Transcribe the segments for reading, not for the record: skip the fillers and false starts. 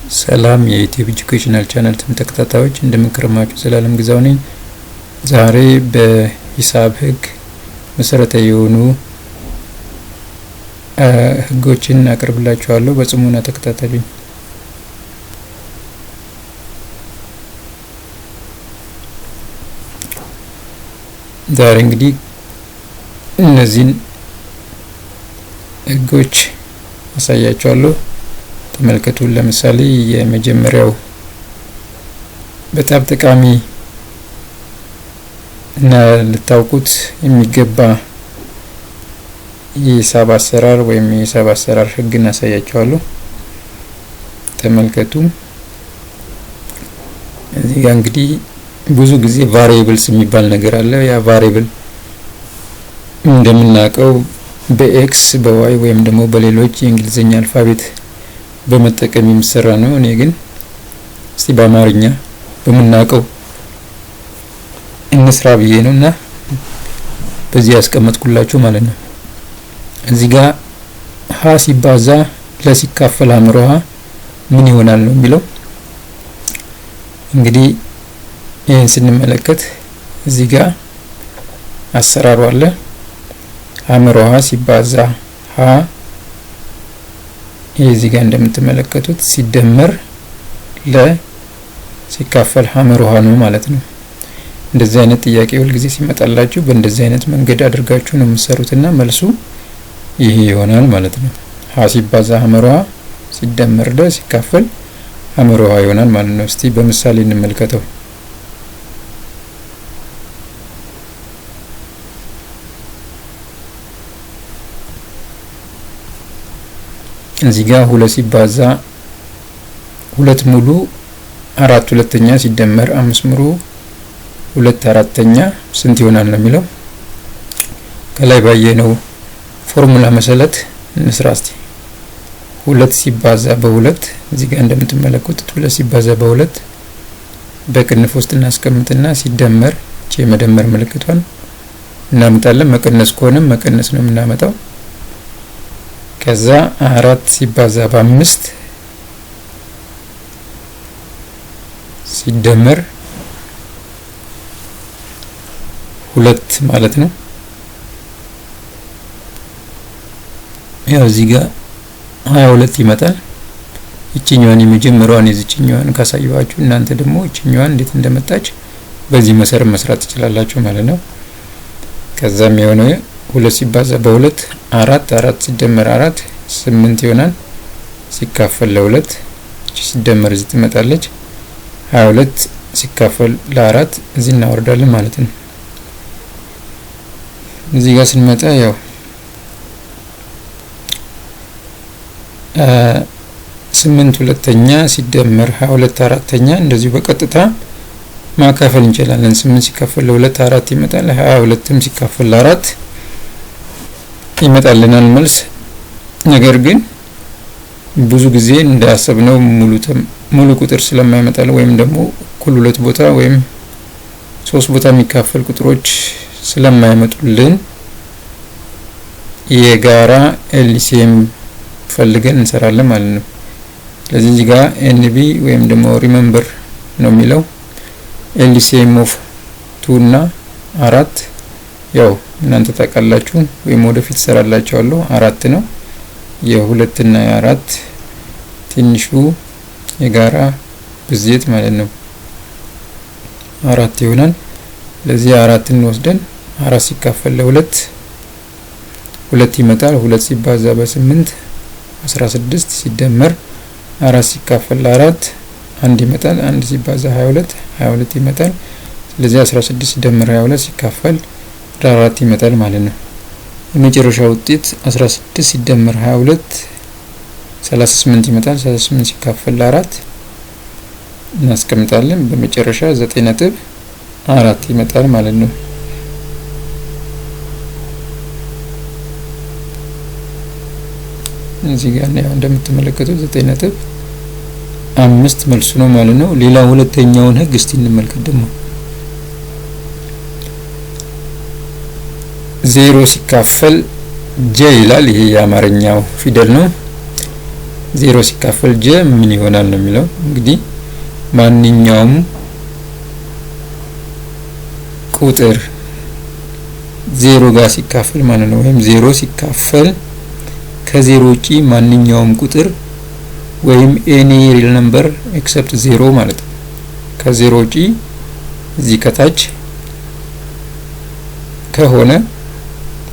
ሰላም የዩቲዩብ ኤጁኬሽናል ቻናል ተከታታዮች እንደምንከረማችሁ ዘላለም ግዛው ነኝ። ዛሬ በሂሳብ ህግ መሰረታዊ የሆኑ ህጎችን አቀርብላችኋለሁ። በጽሞና ተከታተሉኝ። ዛሬ እንግዲህ እነዚህን ህጎች አሳያችኋለሁ። ተመልከቱ። ለምሳሌ የመጀመሪያው በጣም ጠቃሚ እና ልታውቁት የሚገባ የሂሳብ አሰራር ወይም የሂሳብ አሰራር ህግን አሳያችኋለሁ። ተመልከቱ። እዚህ ጋር እንግዲህ ብዙ ጊዜ ቫሪያብልስ የሚባል ነገር አለ። ያ ቫሪያብል እንደምናውቀው በኤክስ በዋይ ወይም ደግሞ በሌሎች የእንግሊዘኛ አልፋቤት በመጠቀም የሚሰራ ነው። እኔ ግን እስቲ በአማርኛ በመናቀው እንስራ ብዬ ነውና በዚህ ያስቀመጥኩላችሁ ማለት ነው። እዚህ ጋር ሀ ሲባዛ ለሲካፈል አምሮሃ ምን ይሆናል ነው የሚለው። እንግዲህ ይሄን ስንመለከት እዚህ ጋር አሰራሩ አለ። አምሮሃ ሲባዛ ሀ እዚህ ጋር እንደምትመለከቱት ሲደመር ለ ሲካፈል ሀመሮሃ ነው ማለት ነው። እንደዚህ አይነት ጥያቄ ሁሉ ጊዜ ሲመጣላችሁ በእንደዚህ አይነት መንገድ አድርጋችሁ ነው የምትሰሩትና መልሱ ይሄ ይሆናል ማለት ነው። ሀ ሲባዛ ሀመሮሃ ሲደመር ለ ሲካፈል ሀመሮሃ ይሆናል ማለት ነው። እስቲ በምሳሌ እንመልከተው። እዚህ ጋር 2 ሲባዛ 2 ሙሉ 4 ሁለተኛ ሲደመር 5 ሙሉ 2 አራተኛ ስንት ይሆናል ነው የሚለው። ከላይ ባየነው ፎርሙላ መሰረት እንስራ እስቲ። 2 ሲባዛ በ2 እዚህ ጋር እንደምትመለከቱት 2 ሲባዛ በ2 በቅንፍ ውስጥ እናስቀምጥና ሲደመር የመደመር ምልክቷን እናመጣለን። መቀነስ ከሆነ መቀነስ ነው የምናመጣው። ከዛ 4 ሲባዛ በ5 ሲደመር 2 ማለት ነው። ያው እዚህ ጋር 22 ይመጣል። እቺኛዋን የመጀመሪያዋን የዚህኛዋን ካሳየኋችሁ እናንተ ደግሞ እቺኛዋን እንዴት እንደመጣች በዚህ መሰረት መስራት ትችላላችሁ ማለት ነው። ከዛም የሆነው 2 ሲባዛ በ2 4 ሲደመር 4 8 ይሆናል። ሲካፈል ለ2 እቺ ሲደመር እዚህ ትመጣለች። 22 ሲካፈል ለ4 እዚህ እናወርዳለን ማለት ነው። እዚህ ጋር ስንመጣ ያው 8 ሁለተኛ ሲደመር 22 አራተኛ እንደዚሁ በቀጥታ ማካፈል እንችላለን። 8 ሲካፈል ለ2 4 ይመጣል። 22ም ሲካፈል ለ4 ይመጣልናል መልስ። ነገር ግን ብዙ ጊዜ እንዳሰብነው ሙሉ ቁጥር ስለማይመጣል ወይም ደግሞ እኩል 2 ቦታ ወይም 3 ቦታ የሚካፈል ቁጥሮች ስለማይመጡልን የጋራ ኤልሲኤም ፈልገን እንሰራለን ማለት ነው። ስለዚህ እዚህ ጋር ኤንቢ ወይም ደግሞ ሪሜምበር ነው የሚለው ኤልሲኤም ኦፍ 2 እና 4 ያው እናንተ ታውቃላችሁ ወይም ወደፊት ሰራላችኋለሁ 4 ነው። የ2 እና የ4 ትንሹ የጋራ ብዜት ማለት ነው 4 ይሆናል። ስለዚህ 4ን ወስደን 4 ሲካፈል ለ2 2 ይመጣል። 2 ሲባዛ በ8 16 ሲደመር 4 ሲካፈል ለ4 1 ይመጣል። 1 ሲባዛ 22 ይመጣል። ስለዚህ 16 ሲደመር 22 ሲካፈል ለ4 ይመጣል ማለት ነው። የመጨረሻው ውጤት 16 ሲደመር 22 38 ይመጣል። 38 ሲካፈል ለ4 እናስቀምጣለን። በመጨረሻ 9.4 ይመጣል ማለት ነው። እዚህ ጋር ነው እንደምትመለከቱት 9.5 መልሱ ነው ማለት ነው። ሌላ ሁለተኛውን ህግ እስቲ እንመልከት ደግሞ 0 ሲካፈል ጄ ይላል። ይሄ የአማርኛው ፊደል ነው። 0 ሲካፈል j ምን ይሆናል ነው የሚለው። እንግዲህ ማንኛውም ቁጥር 0 ጋር ሲካፈል ማለት ነው ወይም 0 ሲካፈል ከ0 ውጪ ማንኛውም ቁጥር ወይም any real number except 0 ማለት ነው። ከ0 ውጪ እዚህ ከታች ከሆነ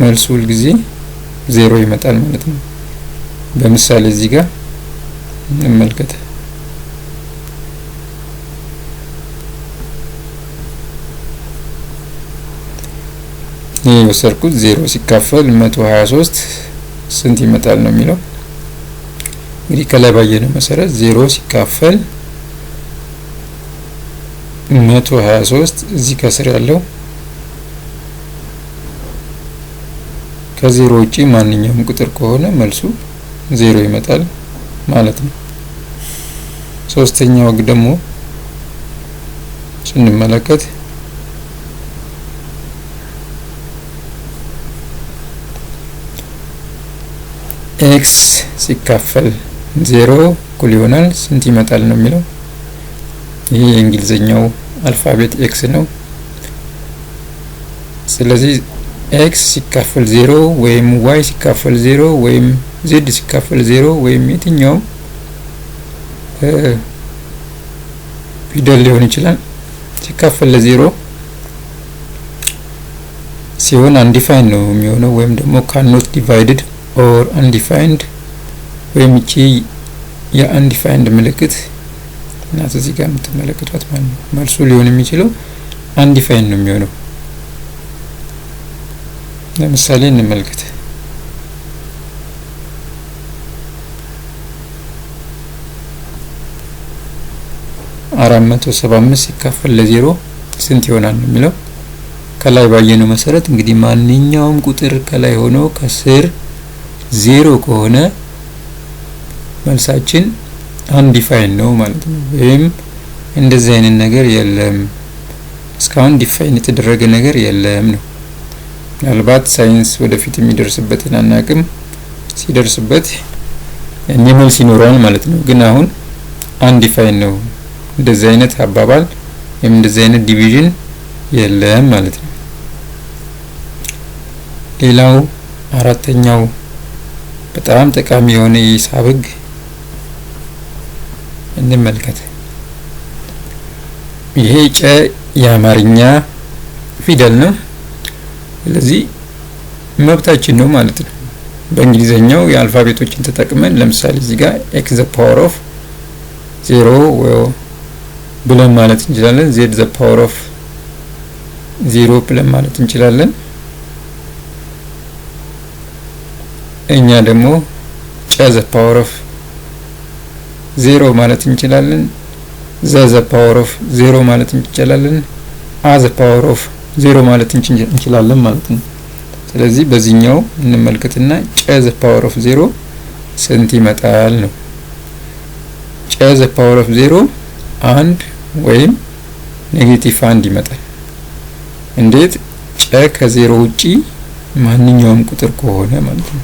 መልሱ ሁሉ ጊዜ 0 ይመጣል ማለት ነው። በምሳሌ እዚህ ጋር እንመልከት። ይሄ ወሰርኩት 0 ሲካፈል 123 ስንት ይመጣል ነው የሚለው። እንግዲህ ከላይ ባየነው መሰረት 0 ሲካፈል 123 እዚህ ከስር ያለው ከ0 ውጪ ማንኛውም ቁጥር ከሆነ መልሱ 0 ይመጣል ማለት ነው። ሶስተኛው ደግሞ ስንመለከት x ሲካፈል 0 እኩል ይሆናል ስንት ይመጣል ነው የሚለው። ይሄ የእንግሊዘኛው አልፋቤት x ነው። ስለዚህ x ሲካፈል 0 ወይም y ሲካፈል 0 ወይም z ሲካፈል 0 ወይም የትኛው ፊደል ሊሆን ይችላል ሲካፈል ለ0 ሲሆን undefined ነው የሚሆነው ወይም ደግሞ cannot divided or undefined ወይም እቺ የundefined ምልክት እና እዚህ ጋር የምትመለከቷት ማለት ነው መልሱ ሊሆን የሚችለው undefined ነው የሚሆነው። ለምሳሌ እንመልከት። 475 ሲካፈል ለ0 ስንት ይሆናል ነው የሚለው። ከላይ ባየነው መሰረት እንግዲህ ማንኛውም ቁጥር ከላይ ሆኖ ከስር 0 ከሆነ መልሳችን undefined ነው ማለት ነው። ወይም እንደዚህ አይነት ነገር የለም እስካሁን ዲፋይን የተደረገ ነገር የለም ነው። ምናልባት ሳይንስ ወደፊት የሚደርስበትን አናቅም፣ ሲደርስበት መልስ ይኖረዋል ማለት ነው። ግን አሁን undefined ነው። እንደዚህ አይነት አባባል ወይም እንደዚህ አይነት ዲቪዥን የለም ማለት ነው። ሌላው አራተኛው በጣም ጠቃሚ የሆነ የሂሳብ ህግ እንመልከት። ይሄ ጨ የአማርኛ ፊደል ነው። ስለዚህ መብታችን ነው ማለት ነው። በእንግሊዘኛው የአልፋቤቶችን ተጠቅመን ለምሳሌ እዚህ ጋር x the power of 0 ብለን ማለት እንችላለን። z the power of 0 ብለን ማለት እንችላለን። እኛ ደግሞ ጨ the power of 0 ማለት እንችላለን። the power of 0 ማለት እንችላለን። the power of 0 ማለት እንችላለን ማለት ነው። ስለዚህ በዚህኛው እንመልከትና ጨ the power of 0 ስንት ይመጣል ነው። ጨ the power of 0 አንድ ወይም ኔጌቲቭ 1 ይመጣል። እንዴት? ጨ ከ0 ውጪ ማንኛውም ቁጥር ከሆነ ማለት ነው።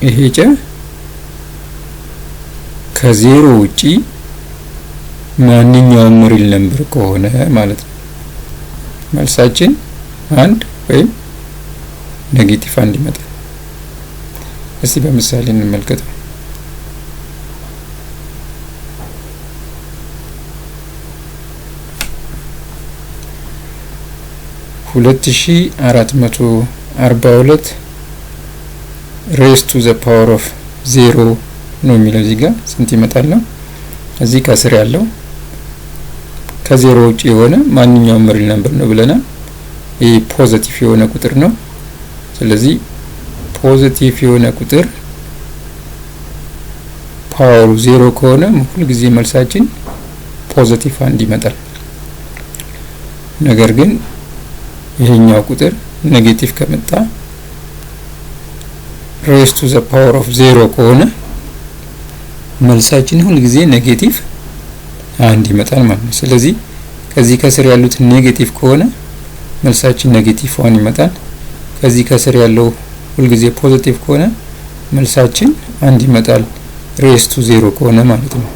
ይሄ ጨ ከ0 ውጪ ማንኛውም ሪል ነምበር ከሆነ ማለት ነው መልሳችን 1 ወይም ኔጌቲቭ 1 ይመጣል። እስቲ በምሳሌ እንመልከት። 2442 raised to the power of 0 ነው የሚለው። እዚህ ጋር ስንት ይመጣል ነው። እዚህ ከስር ያለው ከ0 ውጪ የሆነ ማንኛውም ሪል ነምበር ነው ብለናል። ይሄ ፖዚቲቭ የሆነ ቁጥር ነው። ስለዚህ ፖዚቲቭ የሆነ ቁጥር ፓወሩ 0 ከሆነ ሁሉ ጊዜ መልሳችን ፖዚቲቭ 1 ይመጣል። ነገር ግን ይሄኛው ቁጥር ኔጌቲቭ ከመጣ raised to the power of 0 ከሆነ መልሳችን ሁሉ ጊዜ ኔጌቲቭ 1 ይመጣል ማለት ነው። ስለዚህ ከዚህ ከስር ያሉት ኔጌቲቭ ከሆነ መልሳችን ኔጌቲቭ 1 ይመጣል። ከዚህ ከስር ያለው ሁልጊዜ ፖዚቲቭ ከሆነ መልሳችን 1 ይመጣል፣ ሬዝ ቱ 0 ከሆነ ማለት ነው።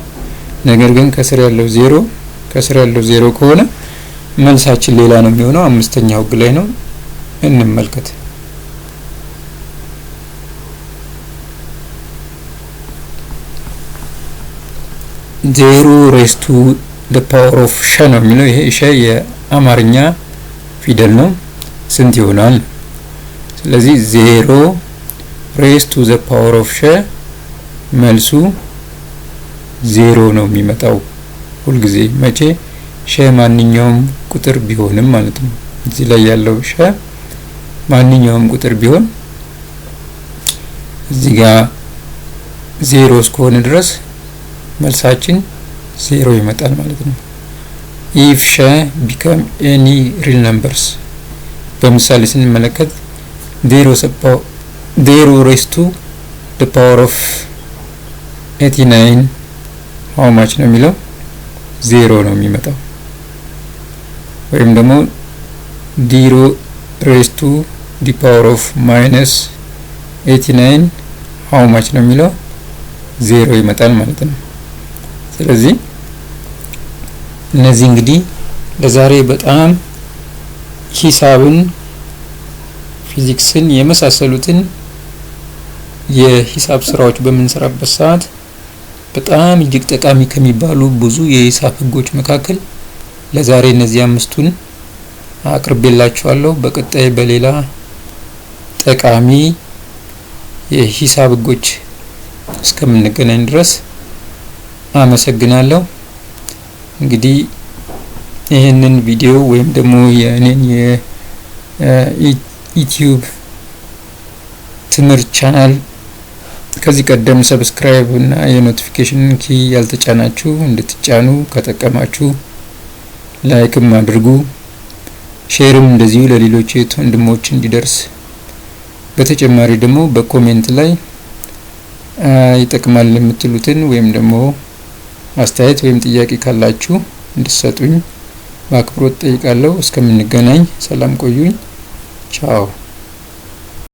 ነገር ግን ከስር ያለው 0 ከሆነ መልሳችን ሌላ ነው የሚሆነው። አምስተኛው ህግ ላይ ነው፣ እንመልከት። 0 ሬዝ ቱ the power of ሸ ነው የሚለው። ይሄ ሸ የአማርኛ ፊደል ነው። ስንት ይሆናል? ስለዚህ 0 ሬዝ ቱ the power of ሸ መልሱ 0 ነው የሚመጣው ሁልጊዜ። መቼ? ሸ ማንኛውም ቁጥር ቢሆንም ማለት ነው። እዚህ ላይ ያለው ሸ ማንኛውም ቁጥር ቢሆን እዚህ ጋር 0 እስከሆነ ድረስ መልሳችን 0 ይመጣል ማለት ነው። if ሸ become any real numbers በምሳሌ ስንመለከት 0 raised to the power of 89 how much ነው የሚለው 0 ነው የሚመጣው። ወይም ደግሞ 0 raised to the power of minus 89 how much ነው የሚለው 0 ይመጣል ማለት ነው። ስለዚህ እነዚህ እንግዲህ ለዛሬ በጣም ሂሳብን፣ ፊዚክስን የመሳሰሉትን የሂሳብ ስራዎች በምንሰራበት ሰዓት በጣም እጅግ ጠቃሚ ከሚባሉ ብዙ የሂሳብ ህጎች መካከል ለዛሬ እነዚህ አምስቱን አቅርቤላችኋለሁ። በቀጣይ በሌላ ጠቃሚ የሂሳብ ህጎች እስከምንገናኝ ድረስ አመሰግናለሁ። እንግዲህ ይሄንን ቪዲዮ ወይም ደግሞ የኔን የዩቲዩብ ትምህርት ቻናል ከዚህ ቀደም ሰብስክራይብ እና የኖቲፊኬሽን ኪ ያልተጫናችሁ እንድትጫኑ፣ ከጠቀማችሁ ላይክም አድርጉ፣ ሼርም እንደዚሁ ለሌሎች ወንድሞች እንዲደርስ። በተጨማሪ ደግሞ በኮሜንት ላይ ይጠቅማል የምትሉትን ወይም ደግሞ አስተያየት ወይም ጥያቄ ካላችሁ እንድትሰጡኝ በአክብሮት ጠይቃለሁ። እስከምንገናኝ ሰላም ቆዩኝ። ቻው።